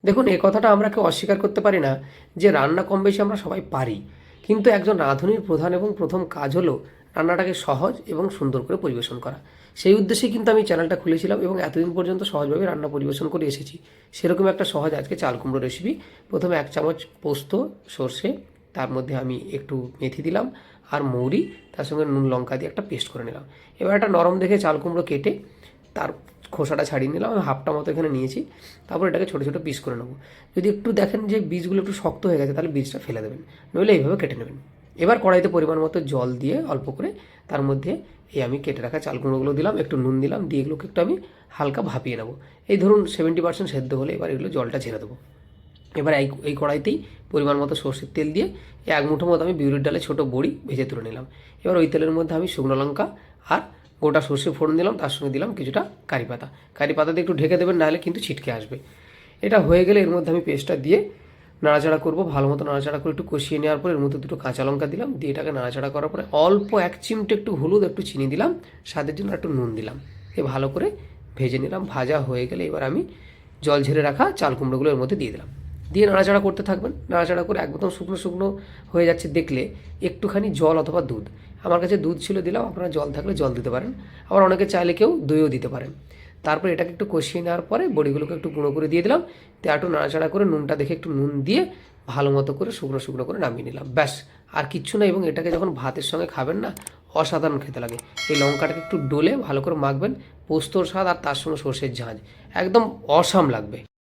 দেখুন, এই কথাটা আমরা কেউ অস্বীকার করতে পারি না যে রান্না কম বেশি আমরা সবাই পারি। কিন্তু একজন রাঁধুনির প্রধান এবং প্রথম কাজ হলো রান্নাটাকে সহজ এবং সুন্দর করে পরিবেশন করা। সেই উদ্দেশ্যেই কিন্তু আমি চ্যানেলটা খুলেছিলাম এবং এতদিন পর্যন্ত সহজভাবে রান্না পরিবেশন করে এসেছি। সেরকম একটা সহজ আজকে চাল কুমড়ো রেসিপি। প্রথমে 1 চামচ পোস্ত, সর্ষে, তার মধ্যে আমি একটু মেথি দিলাম আর মৌরি, তার সঙ্গে নুন লঙ্কা দিয়ে একটা পেস্ট করে নিলাম। এবার একটা নরম দেখে চাল কুমড়ো কেটে তার খোসাটা ছাড়িয়ে নিলাম, আমি হাফটা মতো এখানে নিয়েছি। তারপর এটাকে ছোটো ছোটো পিস করে নেবো। যদি একটু দেখেন যে বীজগুলো একটু শক্ত হয়ে গেছে তাহলে বীজটা ফেলে দেবেন, নইলে এইভাবে কেটে নেবেন। এবার কড়াইতে পরিমাণ মতো জল দিয়ে অল্প করে তার মধ্যে এই আমি কেটে রাখা চাল কুমড়োগুলো দিলাম, একটু নুন দিলাম, দিয়ে এগুলোকে একটু আমি হালকা ভাপিয়ে নেবো। এই ধরুন 70% সেদ্ধ হলে এবার এগুলো জলটা ঝেড়ে দেবো। এবার এই কড়াইতেই পরিমাণ মতো সর্ষের তেল দিয়ে 1 মুঠো মতো আমি বিউলির ডালে ছোটো বড়ি ভেজে তুলে নিলাম। এবার ওই তেলের মধ্যে আমি শুকনো লঙ্কা আর গোটা সর্ষে ফোড়ন দিলাম, তার সঙ্গে দিলাম কিছুটা কারি পাতা। কারি পাতা দিয়ে একটু ঢেকে দেবেন, নাহলে কিন্তু ছিটকে আসবে। এটা হয়ে গেলে এর মধ্যে আমি পেস্টটা দিয়ে নাড়াচাড়া করবো, ভালো মতো নাড়াচাড়া করে একটু কষিয়ে নেওয়ার পর এর মধ্যে দুটো কাঁচা লঙ্কা দিলাম, দিয়ে এটাকে নাড়াচাড়া করার পরে অল্প 1 চিমটে একটু হলুদ, একটু চিনি দিলাম, স্বাদের জন্য একটু নুন দিলাম, এ ভালো করে ভেজে নিলাম। ভাজা হয়ে গেলে এবার আমি জল ঝেড়ে রাখা চাল কুমড়োগুলো এর মধ্যে দিয়ে দিলাম, দিয়ে নাড়াচাড়া করতে থাকবেন। নাড়াচাড়া করে একদম শুকনো শুকনো হয়ে যাচ্ছে দেখলে একটুখানি জল অথবা দুধ, আমার কাছে দুধ ছিল দিলাম, আপনারা জল থাকলে জল দিতে পারেন, আবার অনেকে চাইলে কেউ দইও দিতে পারেন। তারপর এটাকে একটু কষিয়ে নেওয়ার পরে বড়িগুলোকে একটু গুঁড়ো করে দিয়ে দিলাম, দিয়ে একটু নাড়াচাড়া করে নুনটা দেখে একটু নুন দিয়ে ভালো মতো করে শুকনো শুকনো করে নামিয়ে নিলাম, ব্যাস। আর কিচ্ছু না। এবং এটাকে যখন ভাতের সঙ্গে খাবেন না, অসাধারণ খেতে লাগে। এই লঙ্কাটাকে একটু ডলে ভালো করে মাখবেন, পোস্তর স্বাদ আর তার সঙ্গে সর্ষের ঝাঁঝ, একদম অসাম লাগবে।